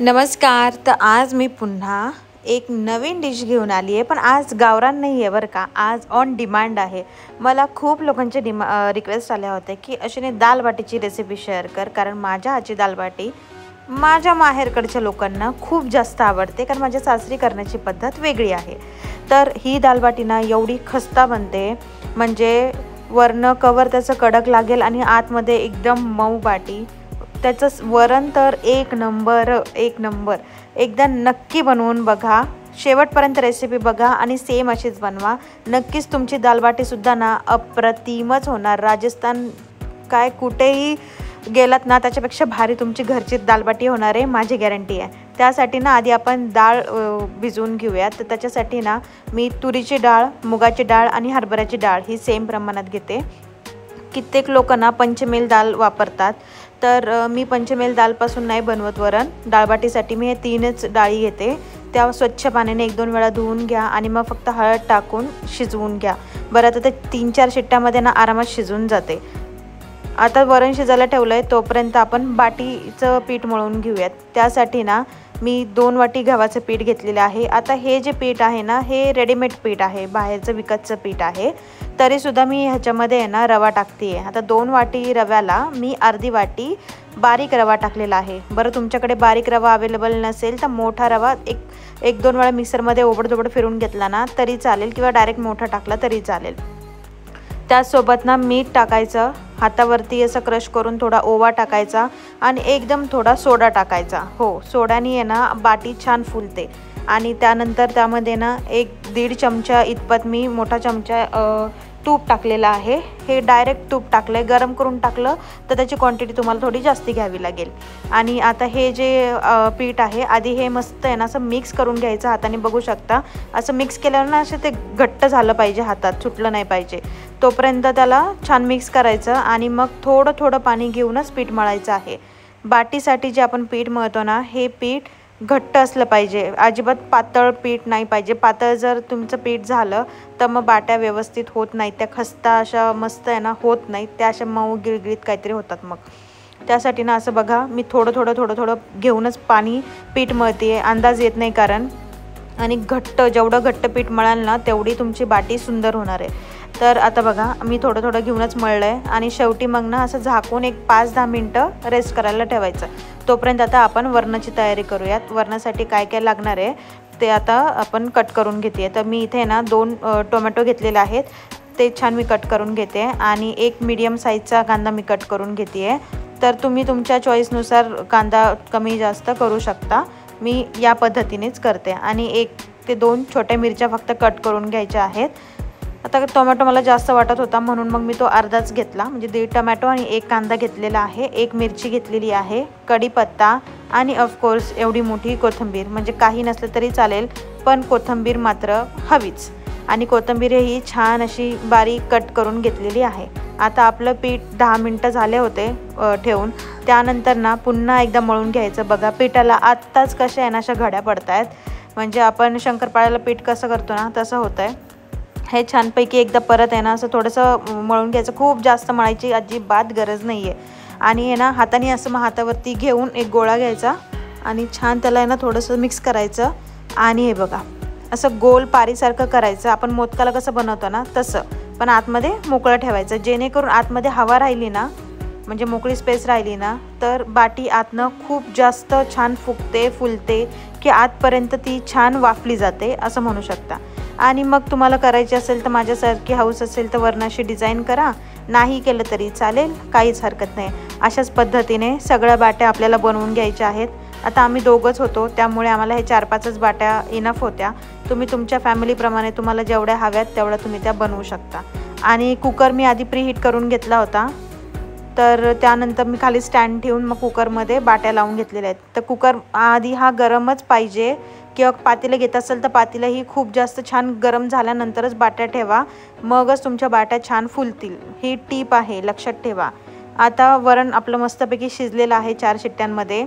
नमस्कार. तर आज मी पुन्हा एक नवीन डिश घेऊन आली आहे, पण आज गावरान नाही आहे बरं का. आज ऑन डिमांड आहे. मला खूप लोकांचे रिक्वेस्ट आल्या होत्या की अशीने दाल बाटीची रेसिपी शेअर कर, कारण माझ्या हातची दाल बाटी माझ्या माहेरकडच्या लोकांना खूप जास्त आवडते, कारण माझ्या सासरी करण्याची पद्धत वेगळी आहे. तर ही दाल बाटी ना एवढी खस्ता बनते, म्हणजे वरनं कवर त्याचं कडक लागेल आणि आतमध्ये एकदम मऊ बाटी. त्याचं वरण तर एक नंबर. एकदा नक्की बनवून बघा, शेवटपर्यंत रेसिपी बघा आणि सेम अशीच बनवा. नक्कीच तुमची दालबाटीसुद्धा ना अप्रतिमच होणार. राजस्थान काय कुठेही गेलात ना त्याच्यापेक्षा भारी तुमची घरची दालबाटी होणार आहे, माझी गॅरंटी आहे. त्यासाठी ना आधी आपण डाळ भिजवून घेऊयात. तर त्याच्यासाठी ना मी तुरीची डाळ, मुगाची डाळ आणि हरभऱ्याची डाळ ही सेम प्रमाणात घेते. कित्येक लोक ना पंचमेल दाल वापरतात, तर मी पंचमेल दालपासून नाही बनवत वरण. डाळबाटीसाठी मी हे 3च डाळी घेते. त्या स्वच्छ पाण्याने 1-2 वेळा धुवून घ्या आणि मग फक्त हळद टाकून शिजवून घ्या. बरं, आता ते 3-4 शिट्ट्यामध्ये ना आरामात शिजून जाते. आता वरण शिजायला ठेवलं आहे, तोपर्यंत आपण बाटीचं पीठ मळून घेऊयात. त्यासाठी ना मी 2 वाटी गव्हाचं पीठ घेतलेलं आहे. आता हे जे पीठ आहे ना, हे रेडीमेड पीठ आहे, बाहेरचं विकतचं पीठ आहे. तरीसुद्धा मी ह्याच्यामध्ये आहे ना रवा टाकते आहे. आता 2 वाटी रव्याला मी अर्धी वाटी बारीक रवा टाकलेला आहे. बरं, तुमच्याकडे बारीक रवा अवेलेबल नसेल तर मोठा रवा 1-2 वेळा मिक्सरमध्ये ओबडधोबड फिरून घेतला ना तरी चालेल, किंवा डायरेक्ट मोठा टाकला तरी चालेल. त्याचसोबत ना मीठ टाकायचं, हातावरती असं क्रश करून थोडा ओवा टाकायचा आणि एकदम थोडा सोडा टाकायचा. हो, सोड्याने आहे ना बाटी छान फुलते. आणि त्यानंतर त्यामध्ये ना 1-1.5 चमचा इतपत मी मोठा चमचा तूप टाकलेला आहे. हे डायरेक्ट तूप टाकलं आहे, गरम करून टाकलं तर त्याची क्वांटिटी तुम्हाला थोडी जास्ती घ्यावी लागेल. आणि आता हे जे पीठ आहे, आधी हे मस्त आहे ना असं मिक्स करून घ्यायचं हाताने. बघू शकता असं मिक्स केल्यावर ना असं ते घट्ट झालं पाहिजे, हातात सुटलं नाही पाहिजे. तोपर्यंत त्याला छान मिक्स करायचं आणि मग थोडं थोडं पाणी घेऊनच पीठ मळायचं आहे. बाटीसाठी जे आपण पीठ मळतो ना, हे पीठ घट्ट असलं पाहिजे, अजिबात पातळ पीठ नाही पाहिजे. पातळ जर तुमचं पीठ झालं तर मग बाट्या व्यवस्थित होत नाहीत, त्या खस्ता अशा मस्त आहे ना होत नाहीत, त्या अशा मऊ गिळगिळीत काहीतरी होतात. मग त्यासाठी ना असं बघा, मी थोडं थोडं घेऊनच पाणी पीठ मळते आहे, अंदाज येत नाही कारण. आणि जेवढं घट्ट पीठ मळाल ना तेवढी तुमची बाटी सुंदर होणार आहे. तर आता बघा, मी थोडं घेऊनच मळलं आहे आणि शेवटी मग ना असं झाकून एक 5-10 मिनटं रेस्ट करायला ठेवायचं. तोपर्यंत आता आपण वरणाची तयारी करूयात. वरणासाठी काय काय लागणार आहे ते आता आपण कट करून घेते. तर मी इथे ना 2 टोमॅटो घेतलेले आहेत, ते छान मी कट करून घेते. आणि 1 मीडियम साईजचा कांदा मी कट करून घेते आहे. तर तुम्ही तुमच्या चॉईसनुसार कांदा कमी जास्त करू शकता, मी या पद्धतीनेच करते. आणि 1 ते 2 छोट्या मिरच्या फक्त कट करून घ्यायच्या आहेत. आता टोमॅटो मला जास्त वाटत होता म्हणून मग मी तो अर्धाच घेतला, म्हणजे 1.5 टोमॅटो आणि 1 कांदा घेतलेला आहे. 1 मिरची घेतलेली आहे, कढीपत्ता आणि ऑफकोर्स एवढी मोठी कोथिंबीर. म्हणजे काही नसलं तरी चालेल, पण कोथिंबीर मात्र हवीच. आणि कोथिंबीर ही छान अशी बारीक कट करून घेतलेली आहे. आता आपलं पीठ 10 मिनटं झाले होते ठेवून. त्यानंतर ना पुन्हा एकदा मळून घ्यायचं. बघा, पिठाला आत्ताच कशा आहे ना अशा घड्या पडत आहेत, म्हणजे आपण शंकरपाळ्याला पीठ कसं करतो ना तसं होतं आहे. हे छानपैकी एकदा परत आहे ना असं थोडंसं मळून घ्यायचं. खूप जास्त मळायची अजिबात गरज नाही आहे. आणि आहे ना हाताने असं मग हातावरती घेऊन एक गोळा घ्यायचा आणि छान त्याला आहे ना थोडंसं मिक्स करायचं. आणि हे बघा असं गोल पारीसारखं करायचं. आपण मोदकाला कसं बनवतो ना तसं, पण आतमध्ये मोकळं ठेवायचं, जेणेकरून आतमध्ये हवा राहिली ना, म्हणजे मोकळी स्पेस राहिली ना, तर बाटी आतनं खूप जास्त छान फुलते की आतपर्यंत ती छान वाफली जाते असं म्हणू शकता. आणि मग तुम्हाला करायची असेल तर माझ्यासारखी हाऊस असेल तर वरणाशी डिझाईन करा, नाही केलं तरी चालेल, काहीच हरकत नाही. अशाच पद्धतीने सगळ्या बाट्या आपल्याला बनवून घ्यायच्या आहेत. आता आम्ही दोघंच होतो त्यामुळे आम्हाला हे 4-5च बाट्या इनफ होत्या. तुम्ही तुमच्या फॅमिलीप्रमाणे तुम्हाला जेवढ्या हव्यात तेवढ्या तुम्ही त्या बनवू शकता. आणि कुकर मी आधी प्रीहीट करून घेतला होता, तर त्यानंतर मी खाली स्टँड ठेवून मग कुकरमध्ये बाट्या लावून घेतलेल्या आहेत. तर कुकर आधी हा गरमच पाहिजे, किंवा पातेलं घेत असेल तर पातेलं ही खूप जास्त छान गरम झाल्यानंतरच बाट्या ठेवा, मगच तुमच्या बाट्या छान फुलतील. ही टीप आहे, लक्षात ठेवा. आता वरण आपलं मस्तपैकी शिजलेलं आहे 4 शिट्ट्यांमध्ये.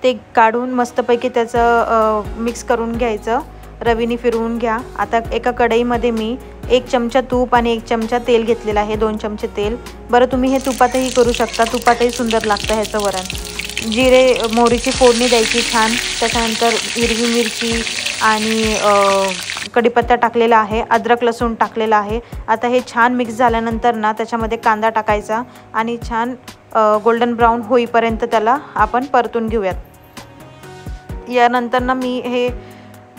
ते काढून मस्तपैकी त्याचं मिक्स करून घ्यायचं, रवीने फिरवून घ्या. आता एका कढईमध्ये मी 1 चमचा तूप आणि 1 चमचा तेल घेतलेलं आहे, 2 चमचे तेल. बरं, तुम्ही हे तुपातही करू शकता, तुपातही सुंदर लागतं ह्याचं वरण. जिरे मोहरीची फोडणी द्यायची छान. त्याच्यानंतर हिरवी मिरची आणि कढीपत्ता टाकलेला आहे, अद्रक लसूण टाकलेला आहे. आता हे छान मिक्स झाल्यानंतर ना त्याच्यामध्ये कांदा टाकायचा आणि छान गोल्डन ब्राऊन होईपर्यंत त्याला आपण परतून घेऊयात. यानंतर ना मी हे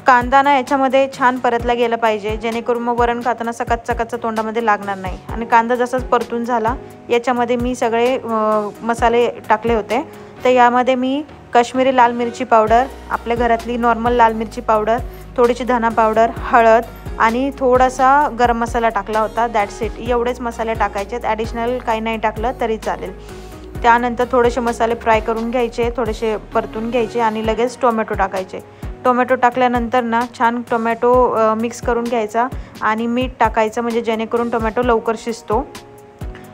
कांदा ना याच्यामध्ये छान परतला गेला पाहिजे, जेणेकरून मग वरण खाताना असं कच्चा कच्चा तोंडामध्ये लागणार नाही. आणि कांदा जसाच परतून झाला याच्यामध्ये मी सगळे मसाले टाकले होते. तर यामध्ये मी काश्मीरी लाल मिरची पावडर, आपल्या घरातली नॉर्मल लाल मिरची पावडर, थोडीशी धना पावडर, हळद आणि थोडासा गरम मसाला टाकला होता. That's it. एवढेच मसाले टाकायचे आहेत, ॲडिशनल काही नाही टाकलं तरी चालेल. त्यानंतर थोडेसे मसाले फ्राय करून घ्यायचे, थोडेसे परतून घ्यायचे आणि लगेच टोमॅटो टाकायचे. टोमॅटो टाकल्यानंतर ना छान टोमॅटो मिक्स करून घ्यायचा आणि मीठ टाकायचं, म्हणजे जेणेकरून टोमॅटो लवकर शिजतो.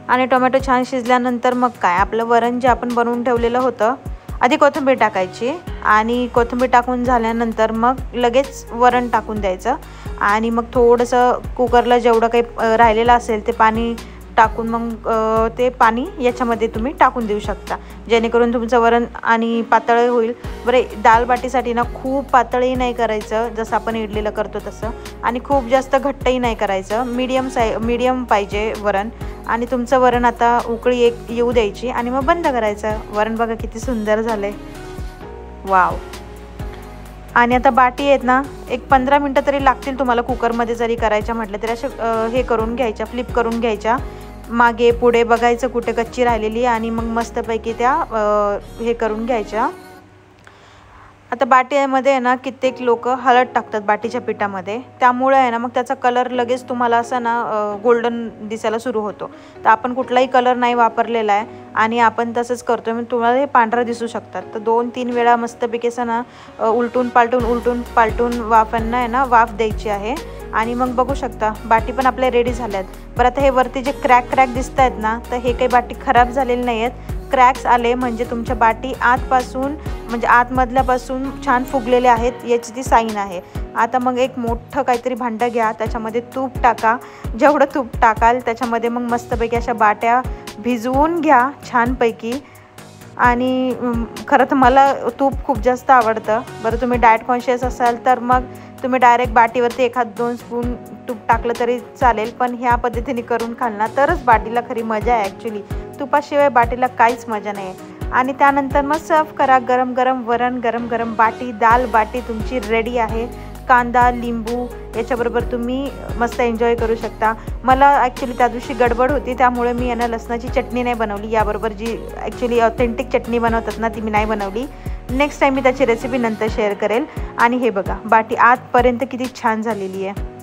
आणि टोमॅटो छान शिजल्यानंतर मग काय, आपलं वरण जे आपण बनवून ठेवलेलं होतं, आधी कोथिंबीर टाकायची आणि कोथिंबीर टाकून झाल्यानंतर मग लगेच वरण टाकून द्यायचं. आणि मग थोडंसं कुकरला जेवढं काही राहिलेलं असेल ते पाणी टाकून मग ते पाणी याच्यामध्ये तुम्ही टाकून देऊ शकता, जेणेकरून तुमचं वरण आणि पातळ होईल. बरं, दाल बाटीसाठी ना खूप पातळही नाही करायचं जसं आपण इडलीला करतो तसं, आणि खूप जास्त घट्टही नाही करायचं. मीडियम पाहिजे वरण. आणि तुमचं वरण आता उकळी येऊ द्यायची आणि मग बंद करायचं. वरण बघा किती सुंदर झालं आहे, वाव. आणि आता बाटी आहेत ना, एक 15 मिनटं तरी लागतील तुम्हाला कुकरमध्ये जरी करायच्या म्हटलं तरी. अशा हे करून घ्यायच्या, फ्लिप करून घ्यायच्या, मागे पुढे बघायचं कुठे कच्ची राहिलेली आणि मग मस्तपैकी त्या हे करून घ्यायच्या. आता बाटीमध्ये आहे ना कित्येक लोक हळद टाकतात बाटीच्या पिठामध्ये, त्यामुळे आहे ना मग त्याचा कलर लगेच तुम्हाला असा ना गोल्डन दिसायला सुरू होतो. तर आपण कुठलाही कलर नाही वापरलेला आहे आणि आपण तसंच करतो आहे, मग तुम्हाला हे पांढरं दिसू शकतात. तर 2-3 वेळा मस्तपैकी असं ना उलटून पालटून वाफांना आहे ना वाफ द्यायची आहे. आणि मग बघू शकता बाटी पण आपल्या रेडी झाल्यात. बरं, आता हे वरती जे क्रॅक दिसत आहेत ना, तर हे काही बाटी खराब झालेले नाही आहेत. क्रॅक्स आले म्हणजे तुमच्या बाटी आतपासून, म्हणजे आतमधल्यापासून छान फुगलेले आहेत, याची ती साईन आहे. आता मग एक मोठं काहीतरी भांडं घ्या, त्याच्यामध्ये तूप टाका. जेवढं तूप टाकाल त्याच्यामध्ये मग मस्तपैकी अशा बाट्या भिजवून घ्या छानपैकी. आणि खरं तर मला तूप खूप जास्त आवडतं. बरं, तुम्ही डाएट कॉन्शियस असाल तर मग तुम्ही डायरेक्ट बाटीवरती 1-2 स्पून तूप टाकलं तरी चालेल, पण ह्या पद्धतीने करून खाल्ला तरच बाटीला खरी मजा आहे. ॲक्च्युली तुपाशिवाय बाटीला काहीच मजा नाही आहे. आणि त्यानंतर मग सर्व करा. गरम गरम वरण, गरम गरम बाटी, दाल बाटी तुमची रेडी आहे. कांदा, लिंबू याच्याबरोबर तुम्ही मस्त एन्जॉय करू शकता. मला ॲक्च्युली त्या दिवशी गडबड होती, त्यामुळे मी यांना लसणाची चटणी नाही बनवली. याबरोबर जी ॲक्च्युली ऑथेंटिक चटणी बनवतात ना, ती मी नाही बनवली. नेक्स्ट टाईम मी त्याची रेसिपी नंतर शेअर करेल. आणि हे बघा बाटी आतपर्यंत किती छान झालेली आहे.